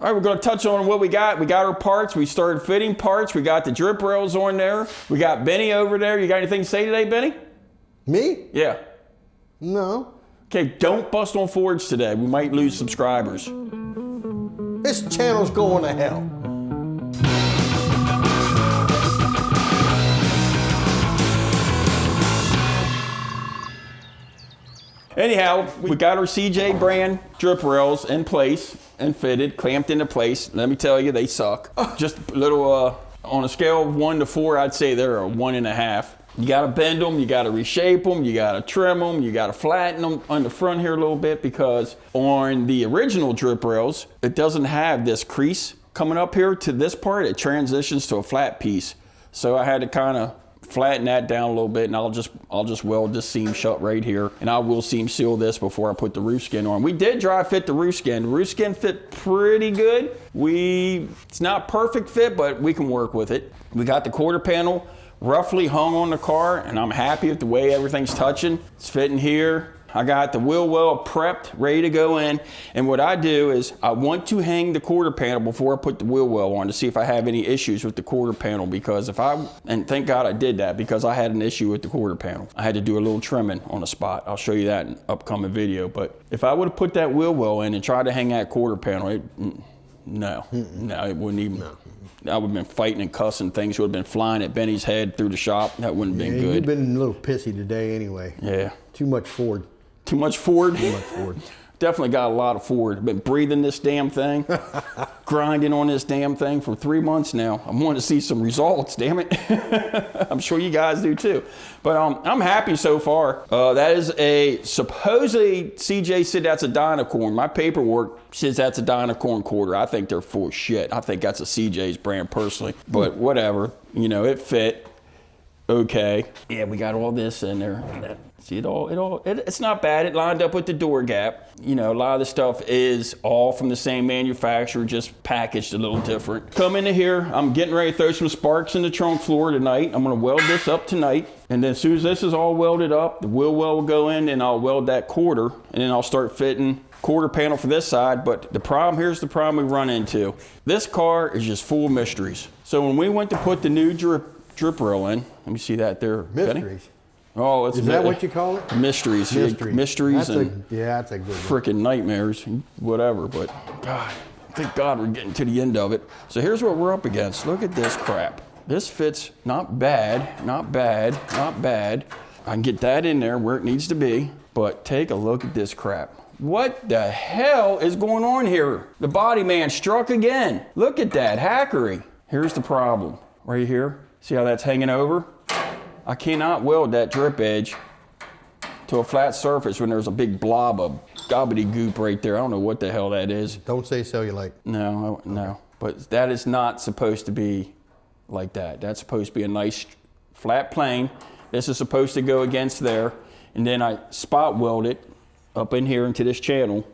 All right, we're gonna touch on what we got. We got our parts. We started fitting parts. We got the drip rails on there. We got Benny over there. You got anything to say today, Benny? Me? Yeah. No. Okay, don't bust on Fords today. We might lose subscribers. This channel's going to hell. Anyhow, we got our CJ brand drip rails in place and fitted, clamped into place. Let me tell you, they suck. Just a little, on a scale of 1 to 4, I'd say they're a 1.5. You gotta bend them, you gotta reshape them, you gotta trim them, you gotta flatten them on the front here a little bit, because on the original drip rails, it doesn't have this crease coming up here to this part. It transitions to a flat piece. So I had to kind of flatten that down a little bit, and I'll just weld this seam shut right here, and I will seam seal this before I put the roof skin on. We did dry fit the roof skin. The roof skin fit pretty good. It's not perfect fit, but we can work with it. We got the quarter panel roughly hung on the car, and I'm happy with the way everything's touching. It's fitting here. I got the wheel well prepped, ready to go in. And what I do is I want to hang the quarter panel before I put the wheel well on to see if I have any issues with the quarter panel, because and thank God I did that, because I had an issue with the quarter panel. I had to do a little trimming on the spot. I'll show you that in an upcoming video. But if I would have put that wheel well in and tried to hang that quarter panel, no, it wouldn't even. No. I would have been fighting and cussing. Things would have been flying at Benny's head through the shop. That wouldn't have been good. You've been a little pissy today anyway. Yeah. Too much Ford. Too much Ford? Too much Ford. Definitely got a lot of Ford. I've been breathing this damn thing, grinding on this damn thing for 3 months now. I want to see some results, damn it. I'm sure you guys do too. But I'm happy so far. That is supposedly CJ said that's a Dynacorn. My paperwork says that's a Dynacorn quarter. I think they're full of shit. I think that's a CJ's brand personally, but whatever. You know, it fit okay. Yeah, we got all this in there. See it's not bad. It lined up with the door gap. You know, a lot of the stuff is all from the same manufacturer, just packaged a little different. Come into here, I'm getting ready to throw some sparks in the trunk floor tonight. I'm gonna weld this up tonight. And then as soon as this is all welded up, the wheel well will go in, and I'll weld that quarter, and then I'll start fitting quarter panel for this side. But here's the problem we run into. This car is just full of mysteries. So when we went to put the new drip rail in, let me see that there. Mysteries. Benny? Oh, is that what you call it? Mysteries. Mysteries and that's a good one. Freaking nightmares, whatever. But God, thank God we're getting to the end of it. So here's what we're up against. Look at this crap. This fits not bad, not bad, not bad. I can get that in there where it needs to be, but take a look at this crap. What the hell is going on here? The body man struck again. Look at that hackery. Here's the problem right here. See how that's hanging over? I cannot weld that drip edge to a flat surface when there's a big blob of gobbledygook right there. I don't know what the hell that is. Don't say cellulite. No, no. But that is not supposed to be like that. That's supposed to be a nice flat plane. This is supposed to go against there. And then I spot weld it up in here into this channel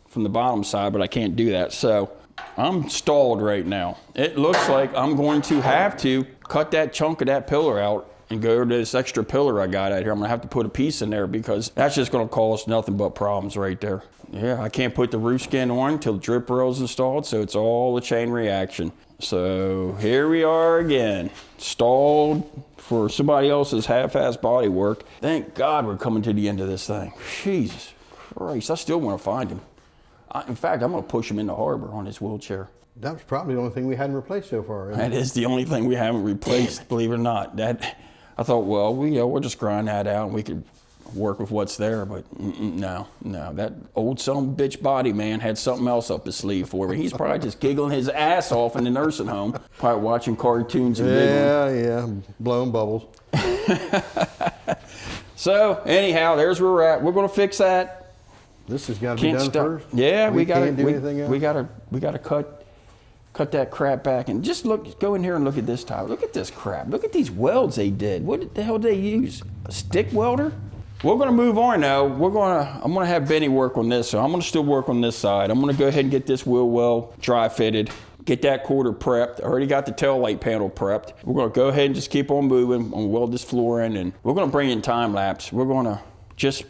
from the bottom side, but I can't do that. So I'm stalled right now. It looks like I'm going to have to cut that chunk of that pillar out and go to this extra pillar I got out here. I'm gonna have to put a piece in there, because that's just gonna cause nothing but problems right there. Yeah, I can't put the roof skin on until the drip rail's installed, so it's all a chain reaction. So here we are again, stalled for somebody else's half-ass body work. Thank God we're coming to the end of this thing. Jesus Christ, I still wanna find him. In fact, I'm gonna push him in the harbor on his wheelchair. That was probably the only thing we hadn't replaced so far. That is the only thing we haven't replaced, believe it or not. I thought, well, we'll just grind that out and we could work with what's there, but no. That old son of a bitch body man had something else up his sleeve for me. He's probably just giggling his ass off in the nursing home, probably watching cartoons and giggling. Yeah, blowing bubbles. So anyhow, there's where we're at. We're gonna fix that. This has got to be done first. Yeah, we can't do anything else. We gotta cut that crap back, and just go in here and look at this tile. Look at this crap. Look at these welds they did. What the hell did they use? A stick welder? We're gonna move on now. I'm gonna have Benny work on this, so I'm gonna still work on this side. I'm gonna go ahead and get this wheel well dry fitted, get that quarter prepped. I already got the tail light panel prepped. We're gonna go ahead and just keep on moving. I'm gonna weld this floor in, and we're gonna bring in time lapse. We're gonna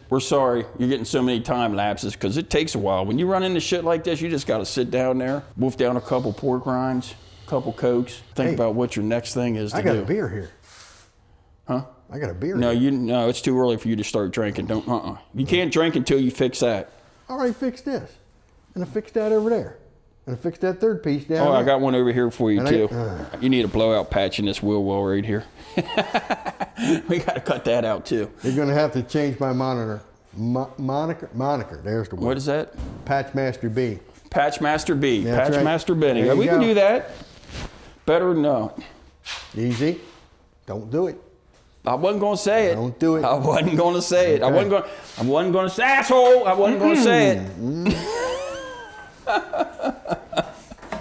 we're sorry you're getting so many time lapses because it takes a while. When you run into shit like this, you just got to sit down there, wolf down a couple pork rinds, a couple Cokes, think about what your next thing is to do. I got a beer here. Huh? I got a beer No, here. no, it's too early for you to start drinking. Don't, You can't drink until you fix that. I already fixed this. And I fixed that over there. And I fixed that third piece down Oh, there. I got one over here for you And too. You need a blowout patch in this wheel well right here. We got to cut that out too. You're going to have to change my moniker. Moniker. There's the word. What is that? Patchmaster B. Patchmaster B. That's right. Patchmaster Benning. There you We can go. do that. Better than not. Easy. Don't do it. I wasn't going to say it. Don't do it. I wasn't going to say it. Okay. I wasn't going to say, asshole. I wasn't going to say it.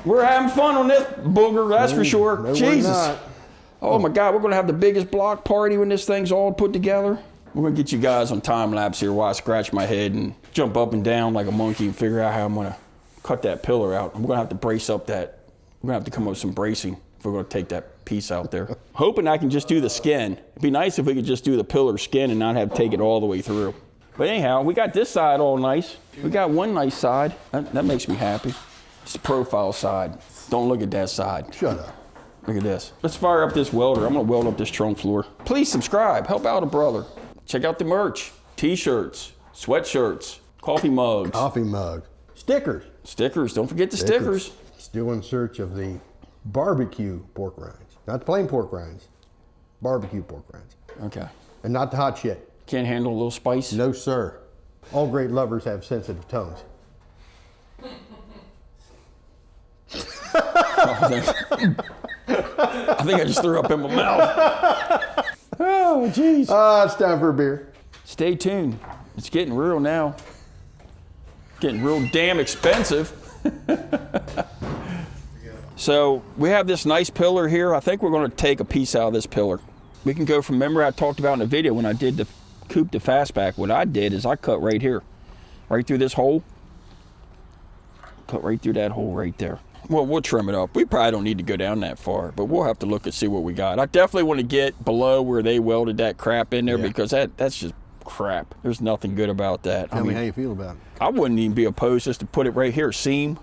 We're having fun on this booger, that's for sure. No, Jesus. we're not. Oh my God, we're going to have the biggest block party when this thing's all put together. We're going to get you guys on time lapse here while I scratch my head and jump up and down like a monkey and figure out how I'm going to cut that pillar out. We're going to have to brace up that. We're going to have to come up with some bracing if we're going to take that piece out there. Hoping I can just do the skin. It'd be nice if we could just do the pillar skin and not have to take it all the way through. But anyhow, we got this side all nice. We got one nice side. That makes me happy. It's the profile side. Don't look at that side. Shut up. Look at this. Let's fire up this welder. I'm gonna weld up this trunk floor. Please subscribe, help out a brother. Check out the merch, t-shirts, sweatshirts, coffee mugs. Coffee mug. Stickers. Stickers, don't forget the stickers. Still in search of the barbecue pork rinds. Not the plain pork rinds. Barbecue pork rinds. Okay. And not the hot shit. Can't handle a little spice? No, sir. All great lovers have sensitive tongues. I think I just threw up in my mouth. Oh, jeez. It's time for a beer. Stay tuned. It's getting real now. Getting real damn expensive. So we have this nice pillar here. I think we're going to take a piece out of this pillar. We can go from, remember I talked about in the video when I did the coupe to fastback, what I did is I cut right here, right through this hole. Cut right through that hole right there. Well, we'll trim it up. We probably don't need to go down that far, but we'll have to look and see what we got. I definitely want to get below where they welded that crap in there because that's just crap. There's nothing good about that. Tell me how you feel about it. I wouldn't even be opposed just to put it right here, seam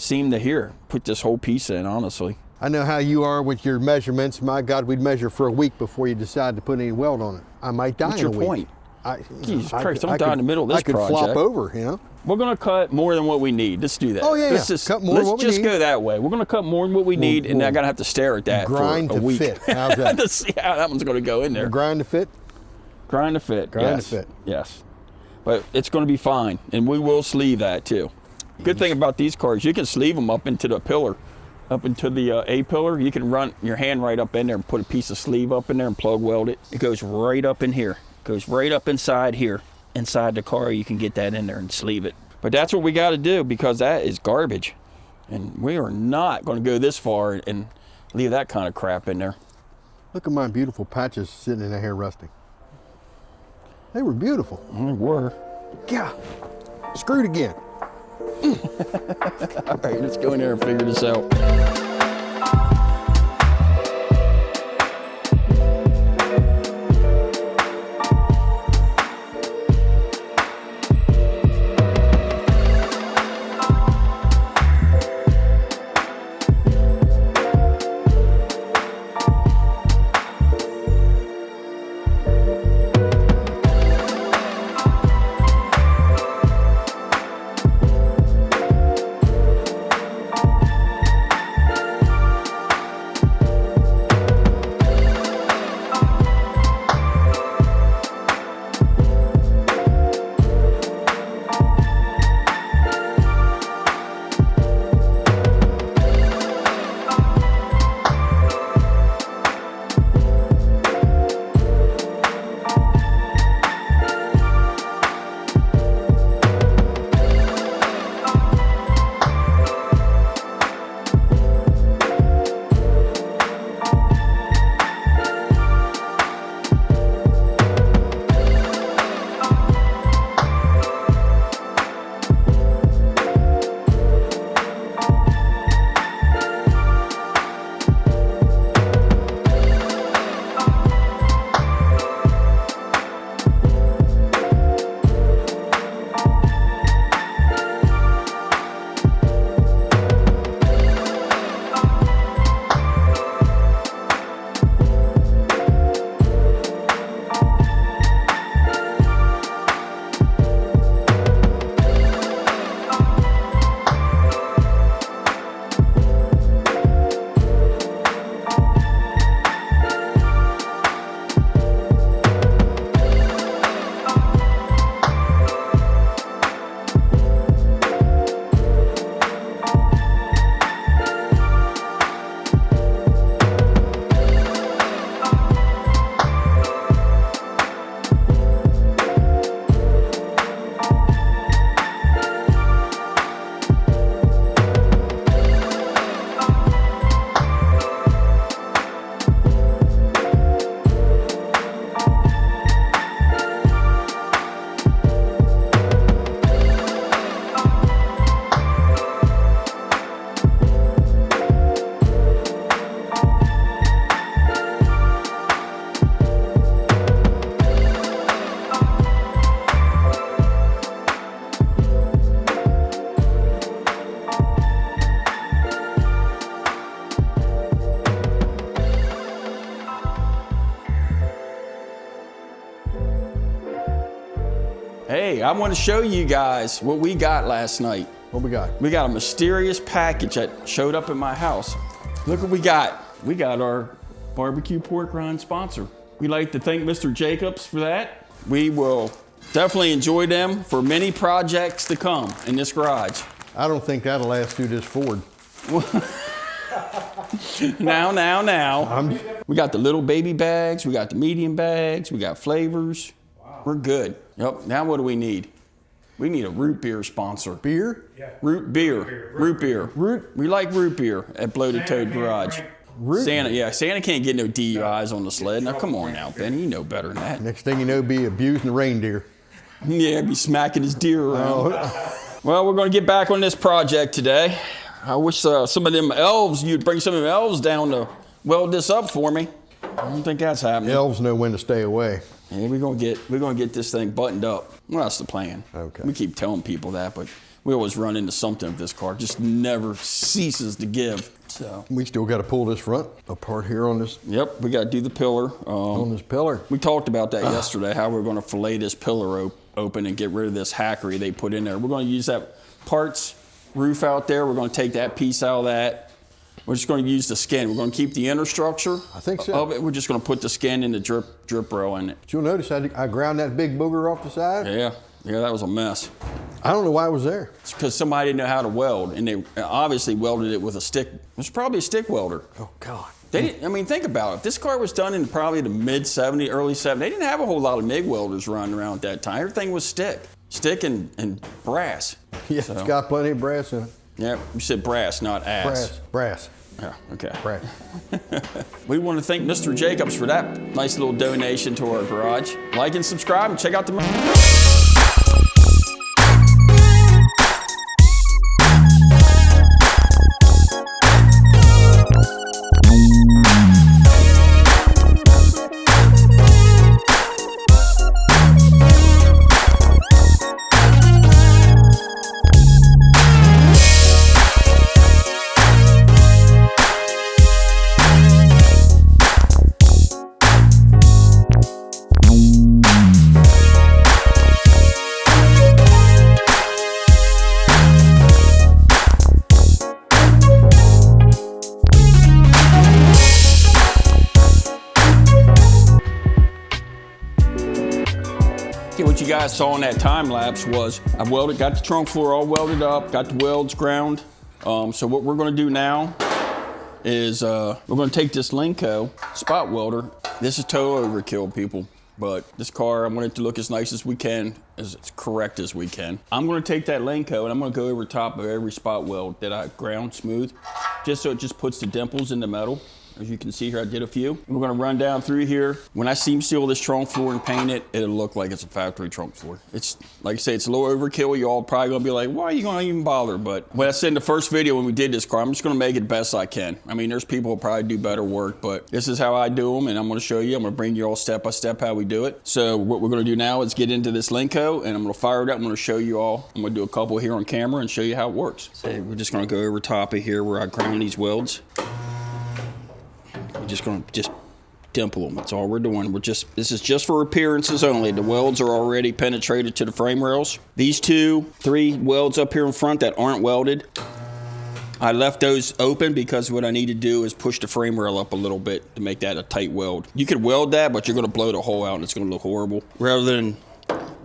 to here. Put this whole piece in, honestly. I know how you are with your measurements. My God, we'd measure for a week before you decide to put any weld on it. I might die What's in a your week. point? Jesus I Christ, could- don't I die could- in the middle of this I could project. flop over, you know? We're going to cut more than what we need. Let's do that. Oh, yeah, Let's yeah. just, Cut more than what we just need. go that way. We're going to cut more than what we need, and then I'm going to have to stare at that Grind for a to week. fit. How's that? To see how that one's going to go in there. Grind to fit? Grind to fit. Grind yes. to fit. Yes. But it's going to be fine, and we will sleeve that too. Good thing about these cars, you can sleeve them up into the pillar, up into the A pillar. You can run your hand right up in there and put a piece of sleeve up in there and plug weld it. It goes right up in here. Goes right up inside here. Inside the car, you can get that in there and sleeve it. But that's what we got to do because that is garbage. And we are not going to go this far and leave that kind of crap in there. Look at my beautiful patches sitting in there rusting. They were beautiful. They were. Yeah. Screwed again. All right, let's go in there and figure this out. Hey, I want to show you guys what we got last night. What we got? We got a mysterious package that showed up at my house. Look what we got. We got our barbecue pork rind sponsor. We'd like to thank Mr. Jacobs for that. We will definitely enjoy them for many projects to come in this garage. I don't think that'll last through this Ford. Now. We got the little baby bags. We got the medium bags. We got flavors. Wow. We're good. Yep. Now what do we need? We need a root beer sponsor. Beer? Yeah. Root beer. We like root beer at Bloated Toad Garage. Santa can't get no DUIs on the sled. Now come on now, Benny, you know better than that. Next thing you know, be abusing the reindeer. Yeah, be smacking his deer around. Well, we're gonna get back on this project today. I wish some of them elves, you'd bring some of them elves down to weld this up for me. I don't think that's happening. Elves know when to stay away. Yeah, we're gonna get this thing buttoned up. Well, that's the plan. Okay. We keep telling people that, but we always run into something with this car. It just never ceases to give. So We still got to pull this front apart here on this. Yep, we got to do the pillar. On this pillar. We talked about that yesterday, how we're going to fillet this pillar open and get rid of this hackery they put in there. We're going to use that parts roof out there. We're going to take that piece out of that. We're just going to use the skin. We're going to keep the inner structure I think so. of it. We're just going to put the skin in the drip rail in it. But you'll notice I ground that big booger off the side. Yeah, that was a mess. I don't know why it was there. It's because somebody didn't know how to weld, and they obviously welded it with a stick. It was probably a stick welder. Oh, God. They didn't, I mean, think about it. If this car was done in probably the mid-70s, early 70s, they didn't have a whole lot of MIG welders running around at that time. Everything was stick and brass. Yeah, So, it's got plenty of brass in it. yeah, you said brass, not ass. Brass. Yeah, okay. Brass. We want to thank Mr. Jacobs for that nice little donation to our garage. Like and subscribe and check out the... What you guys saw in that time lapse was I got the trunk floor all welded up, got the welds ground. So what we're going to do now is we're going to take this Lenco spot welder. This is total overkill, people, but this car, I want it to look as nice as we can, as correct as we can. I'm going to take that Lenco and I'm going to go over top of every spot weld that I ground smooth, just so it just puts the dimples in the metal. As you can see here, I did a few. We're gonna run down through here. When I seam seal this trunk floor and paint it, it'll look like it's a factory trunk floor. It's, like I say, it's a little overkill. You all probably gonna be like, why are you gonna even bother? But when I said in the first video when we did this car, I'm just gonna make it the best I can. I mean, there's people who probably do better work, but this is how I do them, and I'm gonna show you. I'm gonna bring you all step by step how we do it. So what we're gonna do now is get into this Lenco, and I'm gonna fire it up. I'm gonna show you all. I'm gonna do a couple here on camera and show you how it works. So we're just gonna go over top of here where I ground these welds. Just gonna dimple them. That's all we're doing. This is just for appearances only. The welds are already penetrated to the frame rails. These 3 welds up here in front that aren't welded, I left those open because what I need to do is push the frame rail up a little bit to make that a tight weld. You could weld that, but you're gonna blow the hole out and it's gonna look horrible. Rather than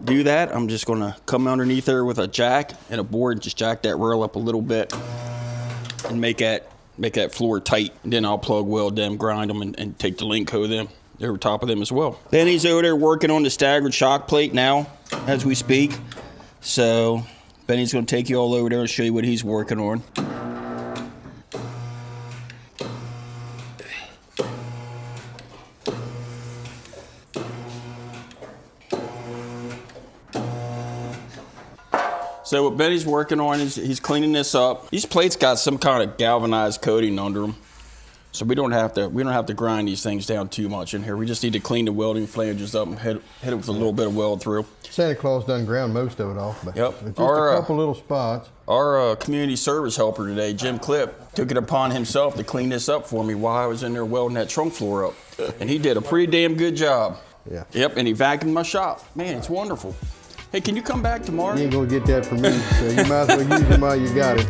do that, I'm just gonna come underneath there with a jack and a board and just jack that rail up a little bit and make that floor tight. And then I'll plug weld them, grind them, and take the Lenco them over top of them as well. Benny's over there working on the staggered shock plate now as we speak. So Benny's gonna take you all over there and show you what he's working on. So what Benny's working on is he's cleaning this up. These plates got some kind of galvanized coating under them, so we don't have to grind these things down too much in here. We just need to clean the welding flanges up and hit it with a little bit of weld through. Santa Claus done ground most of it off, but Yep. it's just a couple little spots. Our community service helper today, Jim Clip, took it upon himself to clean this up for me while I was in there welding that trunk floor up, and he did a pretty damn good job. Yeah. Yep, and he vacuumed my shop. Man, it's wonderful. Hey, can you come back tomorrow? You ain't gonna get that from me, so you might as well use it while you got it.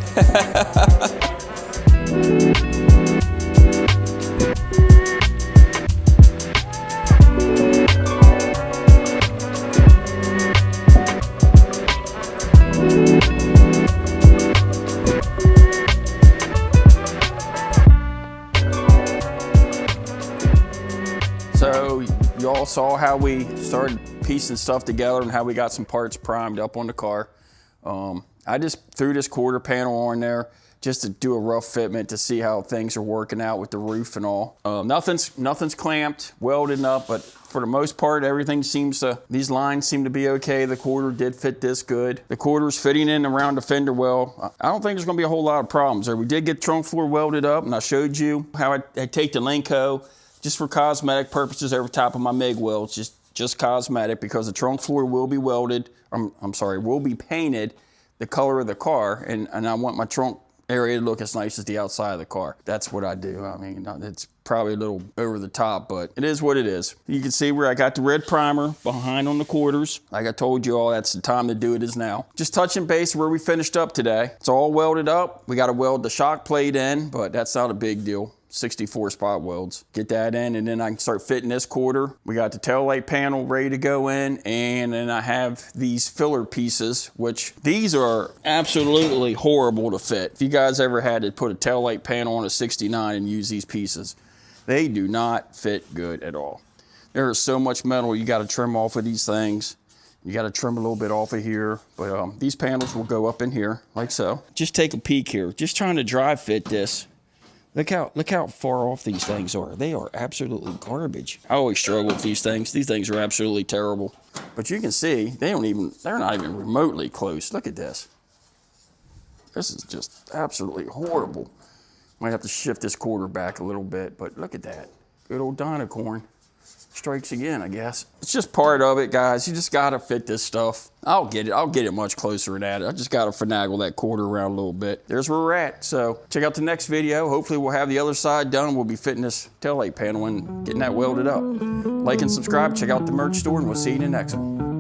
So you all saw how we started piecing stuff together and how we got some parts primed up on the car. I just threw this quarter panel on there just to do a rough fitment to see how things are working out with the roof and all. Nothing's clamped, welded up, but for the most part, these lines seem to be okay. The quarter did fit this good. The quarter's fitting in around the fender well. I don't think there's gonna be a whole lot of problems there. We did get trunk floor welded up, and I showed you how I take the Lenco just for cosmetic purposes over top of my MIG welds, just cosmetic, because the trunk floor will be welded, will be painted the color of the car, and I want my trunk area to look as nice as the outside of the car. That's what I do. I mean, it's probably a little over the top, but it is what it is. You can see where I got the red primer behind on the quarters. Like I told you all, that's the time to do it is now. Just touching base where we finished up today. It's all welded up. We got to weld the shock plate in, but that's not a big deal. 64 spot welds. Get that in, and then I can start fitting this quarter. We got the tail light panel ready to go in, and then I have these filler pieces, which these are absolutely horrible to fit. If you guys ever had to put a tail light panel on a 69 and use these pieces, they do not fit good at all. There is so much metal you got to trim off of these things. You got to trim a little bit off of here, but these panels will go up in here like so. Just take a peek here. Just trying to dry fit this. Look how far off these things are. They are absolutely garbage. I always struggle with these things. These things are absolutely terrible. But you can see, they're not even remotely close. Look at this. This is just absolutely horrible. Might have to shift this quarter back a little bit, but look at that. Good old Dynacorn. Strikes again, I guess. It's just part of it, guys. You just gotta fit this stuff. I'll get it much closer than that. I just gotta finagle that quarter around a little bit. There's where we're at. So check out the next video. Hopefully we'll have the other side done. We'll be fitting this taillight panel and getting that welded up. Like and subscribe, check out the merch store, and we'll see you in the next one.